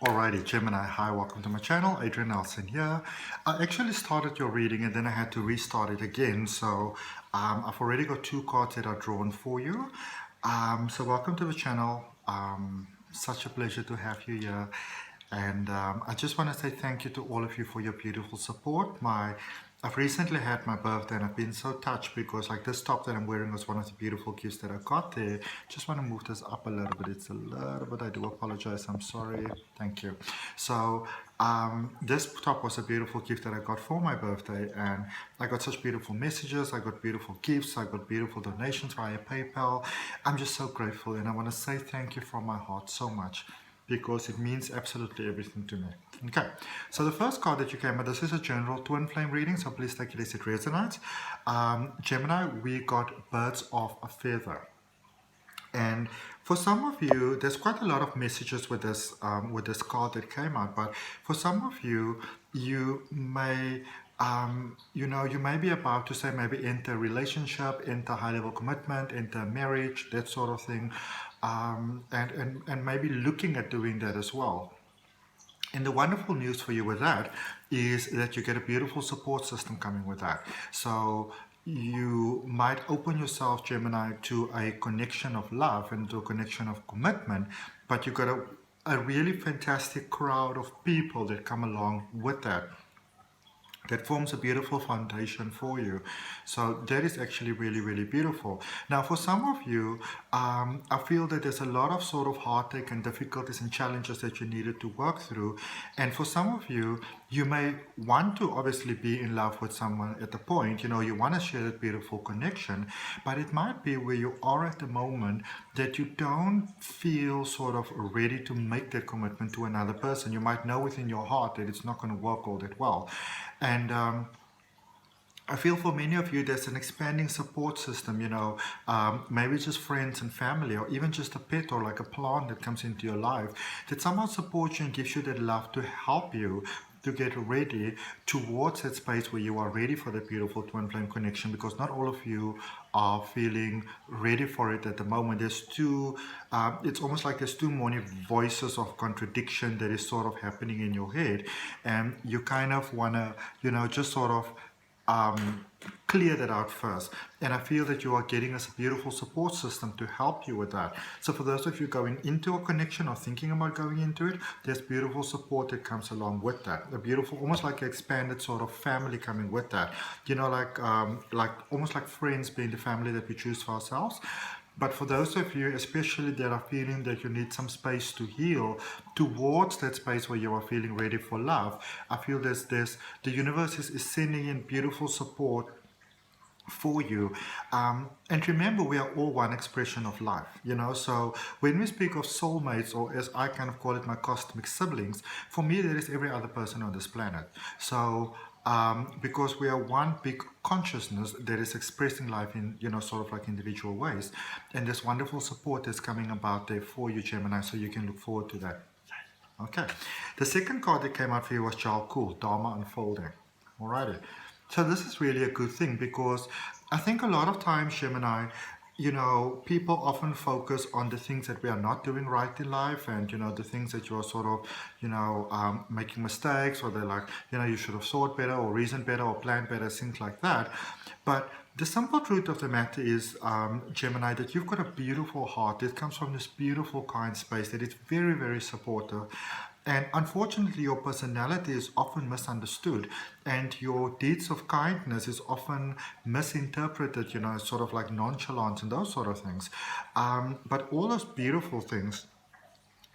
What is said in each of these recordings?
Alrighty, Gemini, hi, welcome to my channel. Adrian Nelson here. I actually started your reading and then I had to restart it again. So I've already got two cards that are drawn for you. So welcome to the channel. Such a pleasure to have you here. And I just want to say thank you to all of you for your beautiful support. I've recently had my birthday and I've been so touched because like this top that I'm wearing was one of the beautiful gifts that I got there. Just want to move this up a little bit. It's a little bit, I do apologize. I'm sorry. Thank you. So this top was a beautiful gift that I got for my birthday, and I got such beautiful messages. I got beautiful gifts. I got beautiful donations via PayPal. I'm just so grateful, and I want to say thank you from my heart so much, because it means absolutely everything to me. Okay, so the first card that you came with, this is a general twin flame reading, so please take it as it resonates. Gemini, we got birds of a feather. And for some of you, there's quite a lot of messages with this card that came out, but for some of you, you may you may be about to say maybe enter a relationship, enter high-level commitment, enter marriage, that sort of thing, and maybe looking at doing that as well. And the wonderful news for you with that is that you get a beautiful support system coming with that. So you might open yourself, Gemini, to a connection of love and to a connection of commitment, but you got a really fantastic crowd of people that come along with that. That forms a beautiful foundation for you. So that is actually really, really beautiful. Now, for some of you, I feel that there's a lot of sort of heartache and difficulties and challenges that you needed to work through. And for some of you, you may want to obviously be in love with someone at the point, you want to share that beautiful connection, but it might be where you are at the moment that you don't feel sort of ready to make that commitment to another person. You might know within your heart that it's not going to work all that well. And I feel for many of you, there's an expanding support system, maybe just friends and family, or even just a pet or like a plant that comes into your life that somehow supports you and gives you that love to help you to get ready towards that space where you are ready for that beautiful twin flame connection, because not all of you are feeling ready for it at the moment. There's it's almost like there's too many voices of contradiction that is sort of happening in your head, and you kind of want to, just sort of clear that out first. And I feel that you are getting a beautiful support system to help you with that. So for those of you going into a connection or thinking about going into it, there's beautiful support that comes along with that. A beautiful, almost like an expanded sort of family coming with that. Like almost like friends being the family that we choose for ourselves. But for those of you, especially that are feeling that you need some space to heal towards that space where you are feeling ready for love, I feel the universe is sending in beautiful support for you. And remember, we are all one expression of life, so when we speak of soulmates, or as I kind of call it, my cosmic siblings, for me, there is every other person on this planet. So because we are one big consciousness that is expressing life in, sort of like individual ways. And this wonderful support is coming about there for you, Gemini, so you can look forward to that. Okay. The second card that came out for you was Jalkul, Dharma Unfolding. Alrighty. So this is really a good thing, because I think a lot of times, Gemini, people often focus on the things that we are not doing right in life, and the things that you're sort of making mistakes, or they're like, you should have thought better or reasoned better or planned better, things like that. But the simple truth of the matter is, Gemini, that you've got a beautiful heart that comes from this beautiful kind space that is very, very supportive. And unfortunately, your personality is often misunderstood, and your deeds of kindness is often misinterpreted, sort of like nonchalant and those sort of things. But all those beautiful things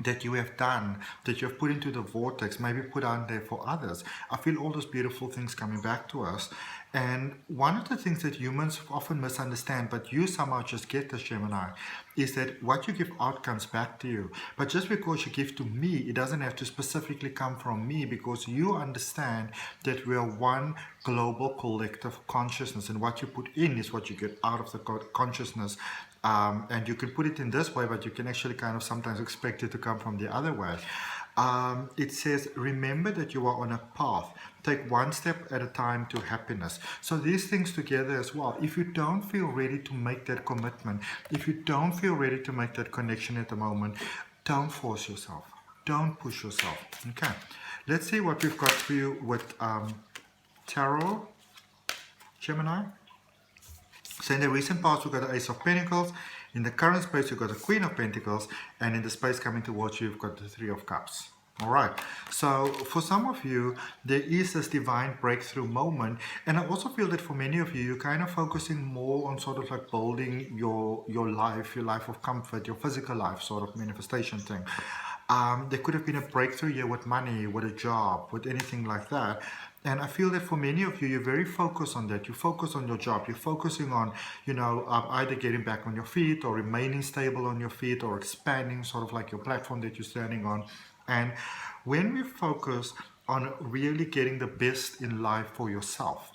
that you have done, that you have put into the vortex, maybe put out there for others, I feel all those beautiful things coming back to us. And one of the things that humans often misunderstand, but you somehow just get this, Gemini, is that what you give out comes back to you. But just because you give to me, it doesn't have to specifically come from me, because you understand that we are one global collective consciousness, and what you put in is what you get out of the consciousness. And you can put it in this way, but you can actually kind of sometimes expect it to come from the other way. It says, remember that you are on a path. Take one step at a time to happiness. So these things together as well. If you don't feel ready to make that commitment, if you don't feel ready to make that connection at the moment, don't force yourself. Don't push yourself. Okay, let's see what we've got for you with Tarot, Gemini. So in the recent past, we've got the Ace of Pentacles. In the current space, you've got the Queen of Pentacles. And in the space coming towards you, you've got the Three of Cups. All right. So for some of you, there is this divine breakthrough moment. And I also feel that for many of you, you're kind of focusing more on sort of like building your life of comfort, your physical life sort of manifestation thing. There could have been a breakthrough here with money, with a job, with anything like that. And I feel that for many of you, you're very focused on that. You focus on your job. You're focusing on, either getting back on your feet or remaining stable on your feet or expanding sort of like your platform that you're standing on. And when we focus on really getting the best in life for yourself,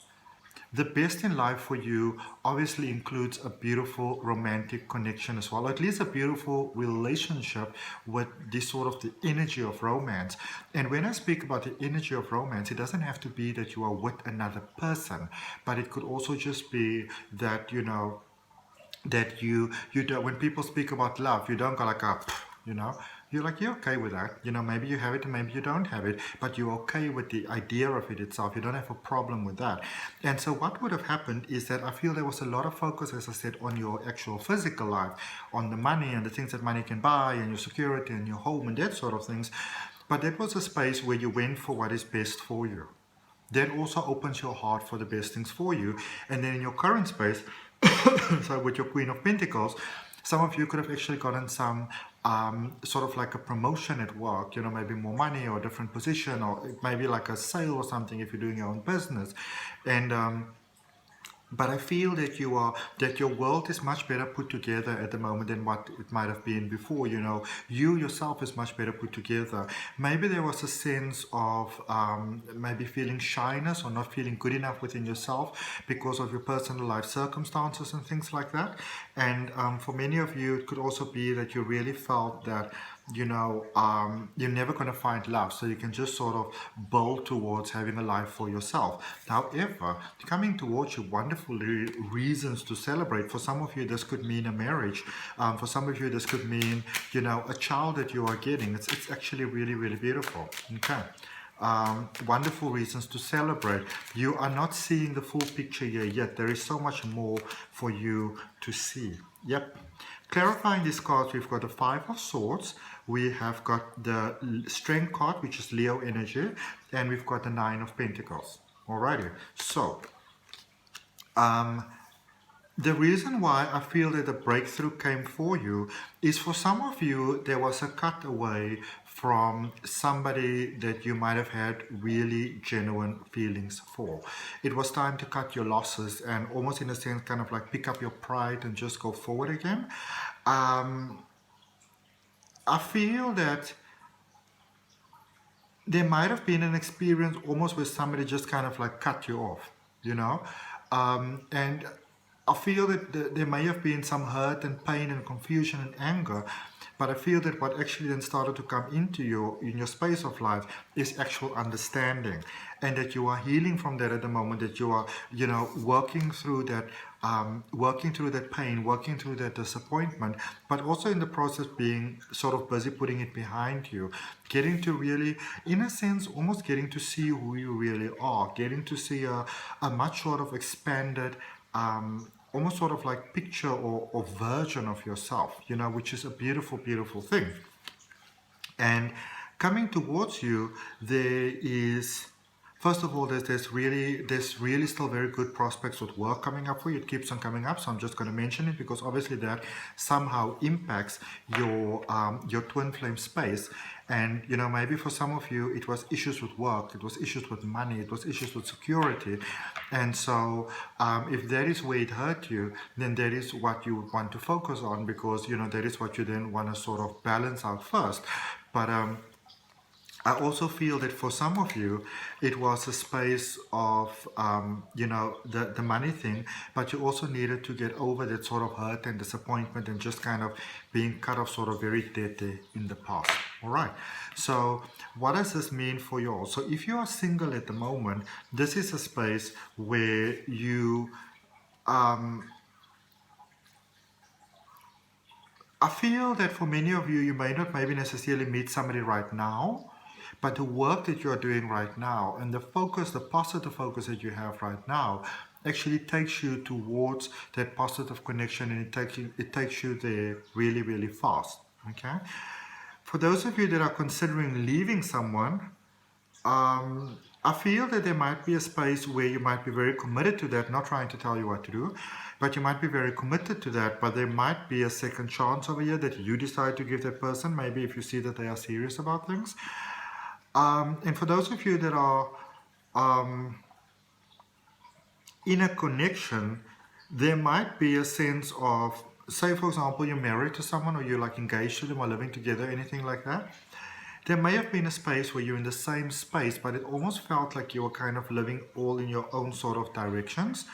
the best in life for you obviously includes a beautiful romantic connection as well, or at least a beautiful relationship with this sort of the energy of romance. And when I speak about the energy of romance, it doesn't have to be that you are with another person, but it could also just be that, that you don't, when people speak about love, you don't go like you're like, you're okay with that. Maybe you have it and maybe you don't have it, but you're okay with the idea of it itself. You don't have a problem with that. And so what would have happened is that I feel there was a lot of focus, as I said, on your actual physical life, on the money and the things that money can buy and your security and your home and that sort of things. But that was a space where you went for what is best for you. That also opens your heart for the best things for you. And then in your current space, so with your Queen of Pentacles, some of you could have actually gotten some sort of like a promotion at work, maybe more money or a different position, or maybe like a sale or something if you're doing your own business. And but I feel that your world is much better put together at the moment than what it might have been before. You yourself is much better put together. Maybe there was a sense of maybe feeling shyness or not feeling good enough within yourself because of your personal life circumstances and things like that. And for many of you, it could also be that you really felt that you're never going to find love, so you can just sort of build towards having a life for yourself. However, coming towards you, wonderful reasons to celebrate. For some of you, this could mean a marriage. For some of you, this could mean a child that you are getting. It's actually really, really beautiful. Okay. Wonderful reasons to celebrate. You are not seeing the full picture here yet. There is so much more for you to see. Yep. Clarifying these cards, we've got the Five of Swords, we have got the Strength card, which is Leo energy, and we've got the Nine of Pentacles. Alrighty, so the reason why I feel that the breakthrough came for you is for some of you, there was a cut away from somebody that you might have had really genuine feelings for. It was time to cut your losses and almost in a sense kind of like pick up your pride and just go forward again. I feel that there might have been an experience almost where somebody just kind of like cut you off, and I feel that there may have been some hurt and pain and confusion and anger, but I feel that what actually then started to come into in your space of life is actual understanding, and that you are healing from that at the moment, that you are, working through that pain, working through that disappointment, but also in the process being sort of busy putting it behind you, getting to really, in a sense, almost getting to see who you really are, getting to see a much sort of expanded, almost sort of like picture or version of yourself, which is a beautiful, beautiful thing. And coming towards you, there is, first of all, there's really still very good prospects with work coming up for you. It keeps on coming up, so I'm just going to mention it because obviously that somehow impacts your twin flame space. And maybe for some of you it was issues with work, it was issues with money, it was issues with security, and so if that is where it hurt you, then that is what you would want to focus on, because that is what you then want to sort of balance out first. But I also feel that for some of you, it was a space of, the money thing, but you also needed to get over that sort of hurt and disappointment and just kind of being cut off sort of very dead in the past. All right. So what does this mean for you all? So if you are single at the moment, this is a space where I feel that for many of you, you may not maybe necessarily meet somebody right now, but the work that you are doing right now and the focus, the positive focus that you have right now actually takes you towards that positive connection, and it takes you there really, really fast. Okay? For those of you that are considering leaving someone, I feel that there might be a space where you might be very committed to that, not trying to tell you what to do, but you might be very committed to that, but there might be a second chance over here that you decide to give that person, maybe if you see that they are serious about things. And for those of you that are in a connection, there might be a sense of, say for example, you're married to someone or you're like engaged to them or living together, anything like that. There may have been a space where you're in the same space, but it almost felt like you were kind of living all in your own sort of directions,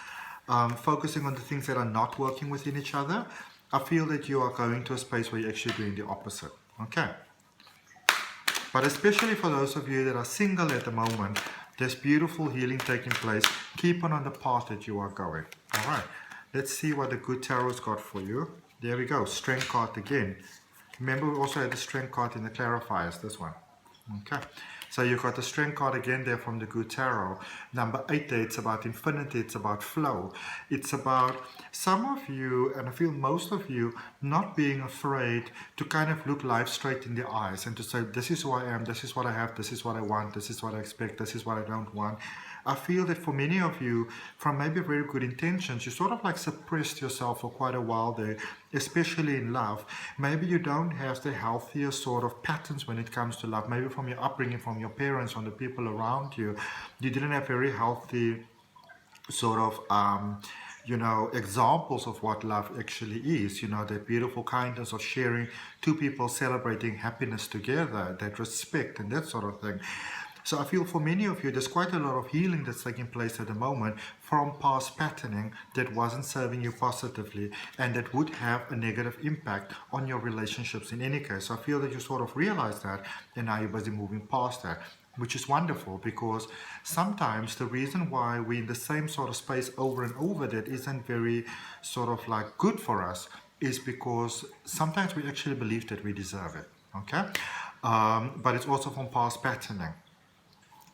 focusing on the things that are not working within each other. I feel that you are going to a space where you're actually doing the opposite. Okay. But especially for those of you that are single at the moment, there's beautiful healing taking place. Keep on the path that you are going. All right. Let's see what the good tarot's got for you. There we go. Strength card again. Remember, we also had the strength card in the clarifiers, this one. Okay. So you've got the strength card again there from the good tarot. Number 8 there, it's about infinity, it's about flow. It's about some of you, and I feel most of you, not being afraid to kind of look life straight in the eyes and to say, this is who I am, this is what I have, this is what I want, this is what I expect, this is what I don't want. I feel that for many of you, from maybe very good intentions, you sort of like suppressed yourself for quite a while there, especially in love. Maybe you don't have the healthiest sort of patterns when it comes to love. Maybe from your upbringing, from your parents, from the people around you, you didn't have very healthy sort of examples of what love actually is, that beautiful kindness of sharing, two people celebrating happiness together, that respect and that sort of thing. So I feel for many of you, there's quite a lot of healing that's taking place at the moment from past patterning that wasn't serving you positively and that would have a negative impact on your relationships in any case. So I feel that you sort of realize that and now you're busy moving past that, which is wonderful, because sometimes the reason why we're in the same sort of space over and over that isn't very sort of like good for us is because sometimes we actually believe that we deserve it. Okay? But it's also from past patterning.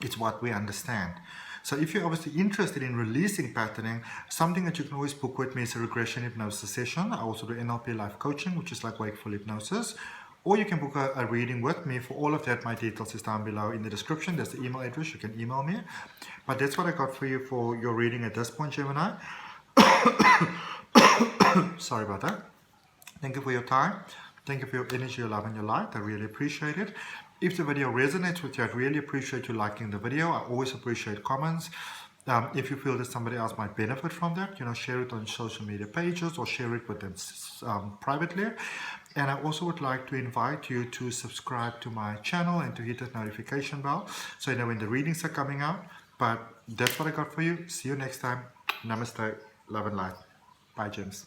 It's what we understand. So if you're obviously interested in releasing patterning, something that you can always book with me is a regression hypnosis session. I also do NLP Life Coaching, which is like wakeful hypnosis. Or you can book a reading with me. For all of that, my details is down below in the description. There's the email address. You can email me. But that's what I got for you for your reading at this point, Gemini. Sorry about that. Thank you for your time. Thank you for your energy, your love, and your light. I really appreciate it. If the video resonates with you, I'd really appreciate you liking the video. I always appreciate comments. If you feel that somebody else might benefit from that, share it on social media pages or share it with them privately. And I also would like to invite you to subscribe to my channel and to hit that notification bell so you know when the readings are coming out. But that's what I got for you. See you next time. Namaste. Love and light. Bye, Gems.